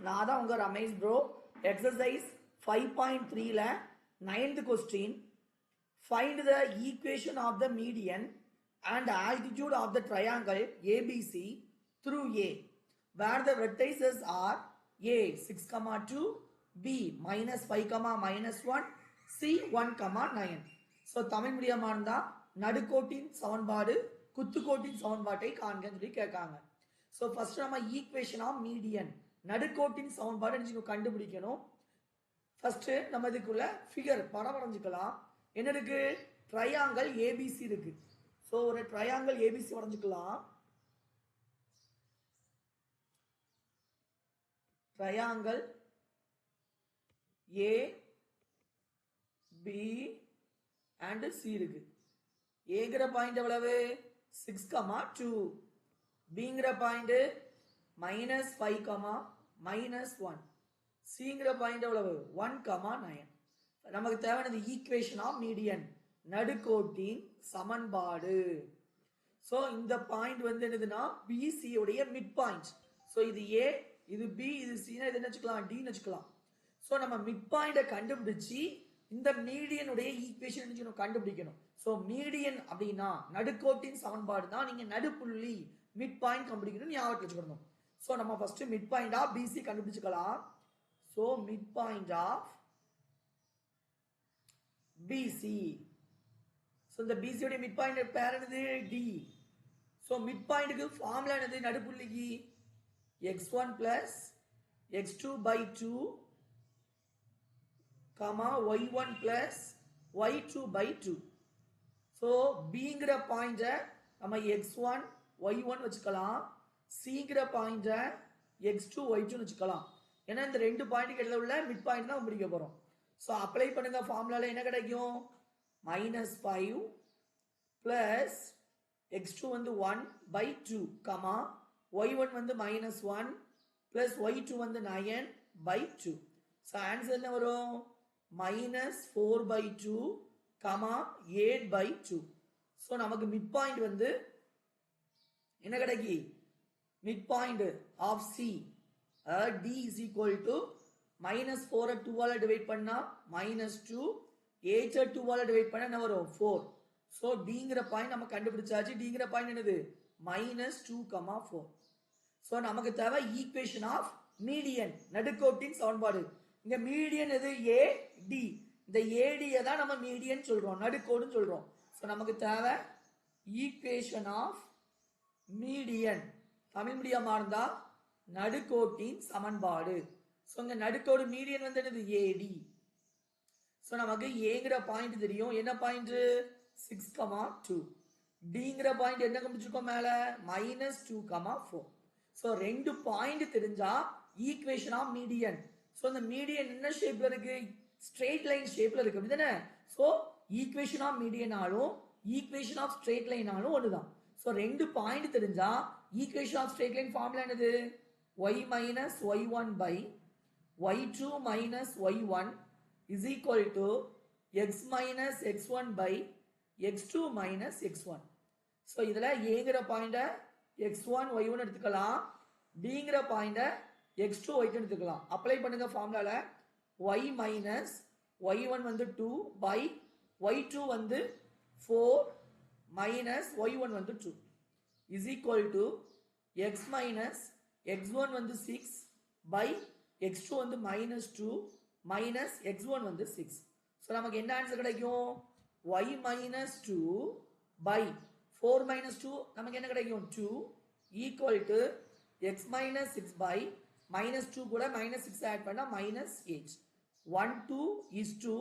நான் தான் உங்க ரமேஷ் ப்ரோ. எக்ஸசைஸ் 5.3ல 9th question. Find the equation of the median and altitude of the triangle ABC through A, where the vertices are A 6,2, B -5, -1, C 1,9. So Tamil மீடியமாக இருந்தால் நடுக்கோட்டின் சமன்பாடு குத்துக்கோட்டின் சமன்பாட்டை காண்கன்னு சொல்லி கேட்காங்க. ஸோ ஃபர்ஸ்ட் நம்ம ஈக்குவேஷன் ஆஃப் மீடியன் நடுக்கோட்டின் சமன்பாடு கண்டுபிடிக்கணும். ஃபர்ஸ்ட் நம்ம இதுக்குள்ள ஃபிகர் படம் வரைஞ்சிக்கலாம். என்ன இருக்கு? ட்ரையாங்கிள் ஏபிசி இருக்கு. ஸோ ஒரு ட்ரையாங்கிள் ஏபிசி வரைஞ்சிக்கலாம். Triangle A B and C இருக்கு. ஏங்கிற பாயிண்ட் எவ்வளவு? 6,2. பிங்கிற பாயிண்ட் -5, -1. சிங்கிற பாயிண்ட் எவ்வளவு? 1,9. நமக்கு தேவையானது ஈக்குவேஷன் ஆஃப் மீடியன் நடுக்கோட்டின் சமன்பாடு. ஸோ இந்த பாயிண்ட் வந்து என்னதுன்னா பிசி உடைய மிட் பாயிண்ட். ஸோ இது ஏ, இது பி, இது சினா இது வச்சுக்கலாம், டி வச்சுக்கலாம். ஸோ நம்ம மிட் பாயிண்டை கண்டுபிடிச்சு இந்த மீடியனுடைய ஈக்குவேஷன் கண்டுபிடிக்கணும். ஸோ மீடியன் அப்படின்னா நடுக்கோட்டின் சமன்பாடு தான். நீங்க நடுப்புள்ளி மிட் பாயிண்ட் கண்டுபிடிக்கணும், ஞாபகத்தில் வச்சுக்கணும். ஸோ நம்ம first mid point of BC கண்டுபிடிச்சுக்கலாம். So mid point of BC. So இந்த பிசி உடைய மிட் பாயிண்ட் பேர் என்னது? டி. ஸோ மிட் பாயிண்ட்டுக்கு ஃபார்முலா என்னது? நடுப்புள்ளிக்கு x1 plus x2/2, y1 plus y2/2. So பிங்கிற பாயிண்ட நம்ம x1 y1 வச்சுக்கலாம், சிங்கிற பாயிண்ட x2 y2 வச்சுக்கலாம். ஏன்னா இந்த ரெண்டு பாயிண்ட்டுக்கு இடையில உள்ள மிட் பாயிண்ட் தான் முடிக்க போறோம். ஸோ அப்ளை பண்ணுங்க. ஃபார்முலால என்ன கிடைக்கும்? -5 plus x2 வந்து 1/2, y1 வந்து -1 plus y2 வந்து 9/2. ஸோ ஆன்சர் என்ன வரும்? -4/2, 8/2. ஸோ நமக்கு மிட் பாயிண்ட் வந்து என்ன கிடைக்கி? Mid point of C D is equal to -4 2ஆல டிவைட் பண்ணா -2, 8 2ஆல டிவைட் பண்ணா என்ன வரும்? 4. ஸோ டிங்கிற பாயிண்ட் நம்ம கண்டுபிடிச்சாச்சு. டிங்கிற பாயிண்ட் என்னது? -2, 4. ஸோ நமக்கு தேவை ஈக்குவேஷன் ஆஃப் மீடியன் நடுக்கோட்டின் சமன்பாடு. இங்க மீடியன் எது? ஏ டி. இந்த ஏடியை தான் நம்ம மீடியன் சொல்றோம், நடுக்கோடுன்னு சொல்றோம். ஸோ நமக்கு தேவை ஈக்குவேஷன் ஆஃப் மீடியன். தமிழ் மீடியமா இருந்தா நடுக்கோட்டின் சமன்பாடு. ஸோ இங்க நடுக்கோடு மீடியன் வந்து என்னது? ஏடி. ஸோ நமக்கு ஏங்கிற பாயிண்ட் தெரியும். என்ன பாயிண்ட்? 6,2. டிங்கிற பாயிண்ட் என்ன கண்டுபிடிச்சிருக்கோம்? மேல -2, 4. ஸோ ரெண்டு பாயிண்ட் தெரிஞ்சா ஈக்குவேஷன் ஆஃப் மீடியன். ஸோ இந்த மீடியன் என்ன ஷேப்ல இருக்கு? ஸ்ட்ரெயிட் லைன் ஷேப்ல இருக்கு, அப்படிதானே? ஸோ ஈக்குவேஷன் ஆஃப் மீடியனாலும் ஈக்குவேஷன் ஆஃப் ஸ்ட்ரெயிட் லைனாலும் ஒண்ணுதான். ஸோ ரெண்டு பாயிண்ட் தெரிஞ்சா equation of straight line formula என்னது? y - y1/y2 - y1 is equal to x - x1/x2 - x1. So இதுல ஏங்கிற பாயிண்ட x1 y1 எடுத்துக்கலாம், டிங்கிற பாயிண்ட x2 y2 எடுத்துக்கலாம். அப்ளை பண்ணுங்க ஃபார்முலால. y - y1 வந்து 2/y2 வந்து 4 - y1 வந்து 2 is equal to x - x1 வந்து 6/x2 வந்து -2 -x1 வந்து 6. ஸோ நமக்கு என்ன ஆன்சர் கிடைக்கும்? y - 2/4 - 2 நமக்கு என்ன கிடைக்கும்? 2 equal to x - 6/-2 கூட -6 ஆட் பண்ணா -8. 1 2 is 2,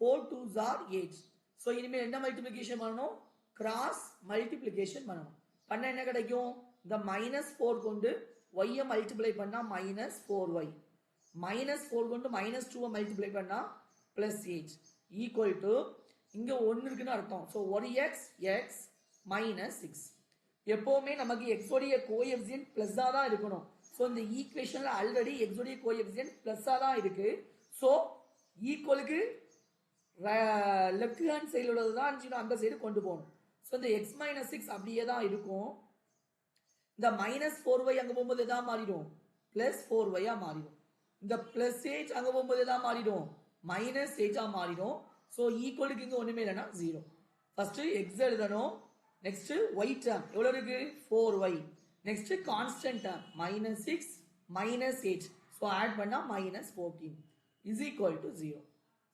4 2s are 8. ஸோ இனிமேல் என்ன மல்டிப்ளிகேஷன் பண்ணணும்? கிராஸ் மல்டிப்ளிகேஷன் பண்ணணும். பண்ண என்ன கிடைக்கும்? இந்த -4 கொண்டு y மல்டிப்ளை பண்ணா -4y, -4 கொண்டு -2 மல்டிப்ளை பண்ணா +8 ஈக்குவல் டு இங்க 1 இருக்குன்னு அர்த்தம். So 1x x -6. எப்பவுமே நமக்கு x உடைய கோஎஃபிஷியன்ட் பிளஸ்ஸா தான் இருக்கணும். ஸோ இந்த ஈக்குவேஷன்ல ஆல்ரெடி x உடைய கோஎஃபிஷியன்ட் பிளஸ்ஸா தான் இருக்கு. ஸோ ஈக்குவலுக்கு லெஃப்ட் ஹேண்ட் சைடில் உள்ளது தான் அந்த சைடு கொண்டு போகணும். ஸோ இந்த x - 6 அப்படியே தான் இருக்கும். இந்த -4y அங்க போகும்போது எதா மாறிடும்? பிளஸ் 4y மாறிடும். இந்த பிளஸ் h அங்க போகும்போது எதா மாறிடும், மைனஸ் h மாறிடும். ஸோ ஈக்குவலுக்கு இங்க ஒண்ணுமே இல்லைன்னா 0. ஃபர்ஸ்ட் எக்ஸ் எழுதணும். நெக்ஸ்ட் y டேர்ம் எவ்வளவு இருக்கு, 4y. Next constant term minus 6 minus 8. So add பண்ணா minus 14 is equal to 0.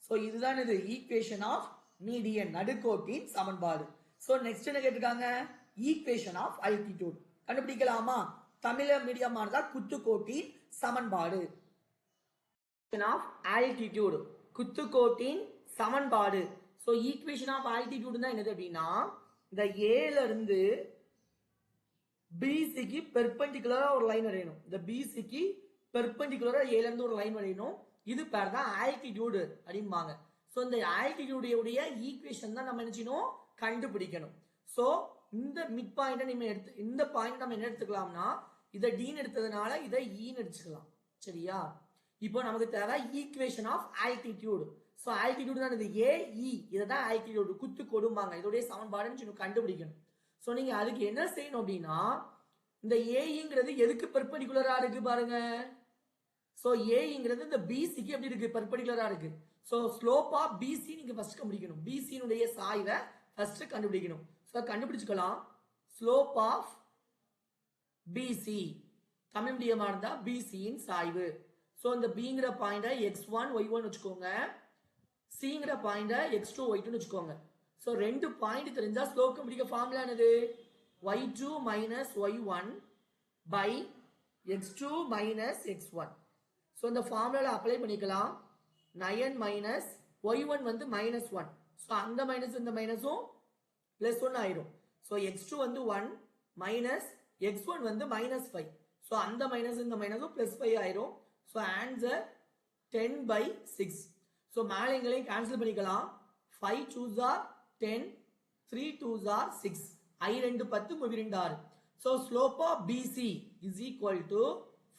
So இதுதான் இது ஈக்குவேஷன் ஆஃப் மீடியன், நடுக்கோட்டின் சமன்பாடு. ஸோ நெக்ஸ்ட் என்ன கேட்டிருக்காங்க, ஈக்குவேஷன் ஆஃப் அல்டிடியூட் கண்டுபிடிக்கலாமா? தமிழ மீடியமா இருந்தா குத்துக்கோட்டின் சமன்பாடு. ஆஃப் ஆல்டிடியூட் குத்துக்கோட்டின் சமன்பாடு. ஸோ ஈக்குவேஷன் ஆஃப் ஆல்டிடியூட் தான் என்னது அப்படின்னா, இந்த ஏல இருந்து பிசிக்கு பெர்பெண்டிகுலரா ஒரு லைன் வரையணும். இந்த பிசிக்கு பெர்பெண்டிகுலரா ஏல இருந்து ஒரு லைன் வரையணும். இது பேர் தான் ஆல்டிடியூட் அப்படிம்பாங்க. ஸோ இந்த ஆல்டிடியூடைய ஈக்குவேஷன் தான் நம்ம என்ன செய்யணும், கண்டுபிடிக்கணும். ஸோ இந்த மிட் பாயிண்ட் நம்ம எடுத்து, இந்த பாயிண்ட் நம்ம என்ன எடுத்துக்கலாம்னா, இதை டீன் எடுத்ததுனால இதை ஈன்னு எடுத்துக்கலாம். சரியா? இப்போ நமக்கு தேவை equation of altitude. So altitude தான் இது ஏஇ, இதை தான் ஆல்டிடியூட் குத்து கொடும்பாங்க. இதோடைய சமன்பாடுன்னு கண்டுபிடிக்கணும். ஸோ நீங்க அதுக்கு என்ன செய்யணும் அப்படின்னா, இந்த ஏஇங்கிறது எதுக்கு பெர்பெண்டிகுலரா இருக்கு பாருங்க. ஸோ ஏங்கிறது இந்த பிசிக்கு எப்படி இருக்கு, பெர்பெண்டிகுலரா இருக்கு. ஸோ ஸ்லோப் ஆஃப் பிசி நீங்க ஃபர்ஸ்ட் கண்டுபிடிக்கணும். பிசியினுடைய சாய்வை ஃபர்ஸ்ட் கண்டுபிடிக்கணும். ஸோ கண்டுபிடிச்சுக்கலாம். ஸ்லோப் ஆஃப் பிசி தமிழ் மீடியமா இருந்தா பிசியின் சாய்வு. ஸோ இந்த பிங்கிற பாயிண்ட x1 y1 வச்சுக்கோங்க, சிங்கிற பாயிண்ட x2 y2 வச்சுக்கோங்க. ஸோ ரெண்டு பாயிண்ட் தெரிஞ்சா ஸ்லோப் கண்டுபிடிக்க ஃபார்முலா என்னது, y2 minus y1 by x2 minus x1. So இந்த ஃபார்முலால அப்ளை பண்ணிக்கலாம். 9 மைனஸ் y1 வந்து மைனஸ் 1. ஸோ அந்த மைனஸ் இந்த மைனஸும் பிளஸ் 1 ஆயிரும். ஸோ x2 வந்து 1 மைனஸ் x1 வந்து மைனஸ் 5. ஸோ அந்த மைனஸ் இந்த மைனஸும் பிளஸ் 5 ஆயிரும். So answer 10 by 6. ஸோ மேலே எங்களையும் கேன்சல் பண்ணிக்கலாம். 5 2s are 10, 3 2s are 6. I 2 10 movie 2 6. So slope of BC is equal to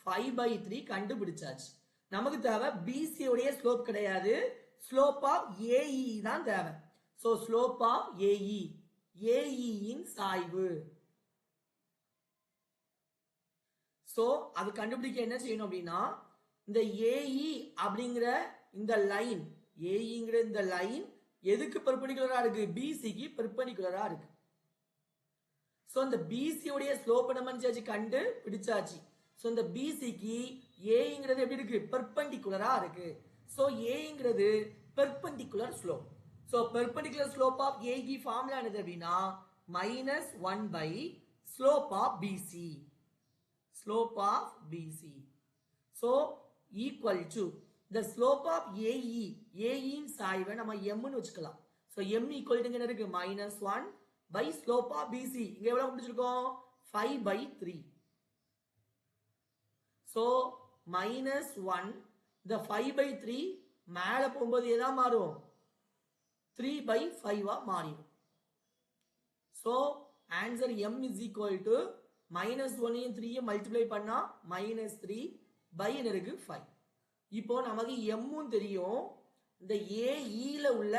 5 by 3 கண்டுபிடிச்சாச்சு. நமக்கு தேவை BC உடைய ஸ்லோப் கிடையாது, ஸ்லோப் ஆஃப் AE தான் தேவை. So slope of AE, AE இன் சாய்வு. ஸோ அது கண்டுபிடிக்க என்ன செய்யணும் அப்படின்னா, இந்த ஏஇ அப்படிங்கிற இந்த லைன், ஏஇங்கிற இந்த லைன் எதுக்கு பெர்பெண்டிகுலரா இருக்கு, பிசிக்கு பெர்பெண்டிகுலரா இருக்கு. சோ இந்த பிசி உடைய ஸ்லோப் நம்ம கண்டு பிடிச்சாச்சு. சோ இந்த பிசிக்கு ஏங்கிறது எப்படி இருக்கு, பெர்பெண்டிகுலரா இருக்கு. சோ ஏங்கிறது perpendicular slope. So perpendicular slope of ஏக்கு ஃபார்முலா என்னது அப்படின்னா -1 by slope of BC. Slope of BC. So equal to the slope of AE, AE இன் சாய்வை நம்ம m னு வச்சுக்கலாம். சோ m equal to என்ன இருக்கு, -1 by slope of BC. இங்க எவ்வளவு முடிச்சிருக்கோம், 5 by 3. சோ -1 the 5 by 3 மேல போகும்போது எதா மாறும், 3 by 5 ஆ மாறிடும். So answer m is equal to -1 யும் 3 யும் மல்டிப்ளை பண்ணா -3 by என்ன இருக்கு 5. இப்போ நமக்கு m ம் தெரியும், இந்த AE ல உள்ள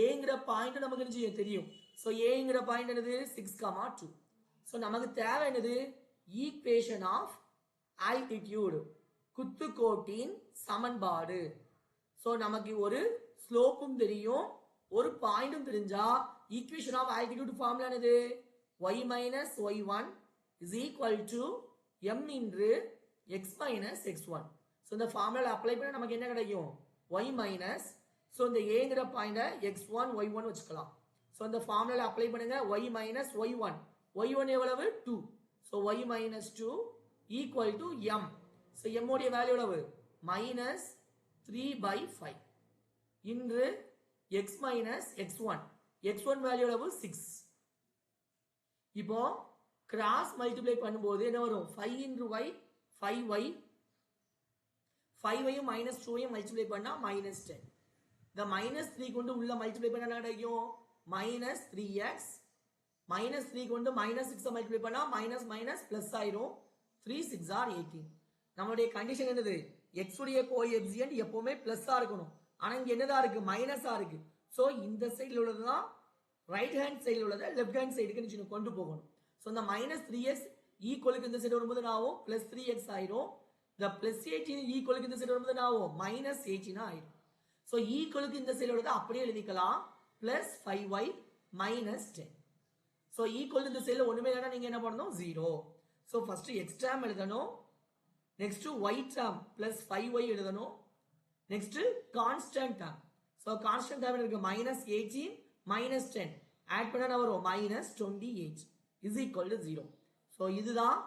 ஏங்கிற பாயிண்ட் நமக்கு என்ன தெரியும். சோ ஏங்கிற பாயிண்ட் என்னது 6,2. சோ நமக்கு தேவை என்னது, ஈக்குவேஷன் ஆஃப் ஆல்டிடியூட், குத்துக்கோட்டின் சமன்பாடு. சோ நமக்கு ஒரு ஸ்லோப்பும் தெரியும், ஒரு பாயிண்டும் தெரிஞ்சா ஈக்குவேஷன் ஆஃப் ஆல்டிடியூட் ஃபார்முலா என்னது, y minus y1 is equal to m into x minus x1. So இந்த ஃபார்முலா அப்ளை பண்ணா நமக்கு என்ன கிடைக்கும், y minus, சோ இந்த ஏங்கிற பாயிண்ட x1 y1 வச்சுக்கலாம். சோ இந்த ஃபார்முலா அப்ளை பண்ணுங்க, y minus y1, y1 எவ்வளவு 2. So y minus 2 equal to m. So m உடைய வேல்யூ எவ்வளவு, -3 by 5 into x minus x1. x1 value எவ்வளவு 6. இப்போ கிராஸ் மல்டிப்ளை பண்ணும்போது என்ன வரும், 5 into y 5y, 5 -2 மல்டிப்ளை பண்ணா -10. இந்த -3 கொண்டு உள்ள மல்டிப்ளை பண்ணா என்ன கிடைக்கும், -3x, -3 கொண்டு -6 மல்டிப்ளை பண்ணா மைனஸ் மைனஸ் பிளஸ் ஆயிரும். 3 6 are 18. நம்மளுடைய கண்டிஷன் என்னது, x உடைய கோஎஃபிஷியன்ட் எப்பவுமே பிளஸ்ஸா இருக்கணும். ஆனா இங்க என்னதா இருக்கு, மைனஸா இருக்கு. சோ இந்த சைடுல உள்ளதுதான் ரைட் ஹேண்ட் சைடுல உள்ளத லெஃப்ட் ஹேண்ட் சைடுக்கு கொண்டு போகணும். சோ இந்த -3x ஈக்குவலுக்கு இந்த சைடு வரும்போது நான் ஆகும் +3x ஆயிரும். இந்த பிளஸ் 18 ஈக்குவலுக்கு இந்த சைடு வரும்போது என்ன ஆகும் மைனஸ் 18 ஆயிடும். ஸோ ஈக்குவலுக்கு இந்த சைடு வருது அப்படியே எழுதிக்கலாம் plus 5y minus 10. So equal இந்த சைடில் ஒன்றுமே இல்லைன்னா நீங்கள் என்ன பண்ணணும் 0. ஸோ ஃபர்ஸ்ட் எக்ஸ் டேம் எழுதணும், next y term plus 5y எழுதணும், next constant term. So constant term இருக்கு மைனஸ் 18 மைனஸ் 10 ஆட் பண்ணா வரும் minus 28 is equal to 0. So இதுதான்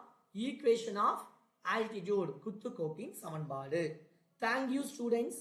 ஈக்குவேஷன் ஆஃப் ஆல்டிடியூட் குத்துக்கோப்பின் சமன்பாடு. Thank you students.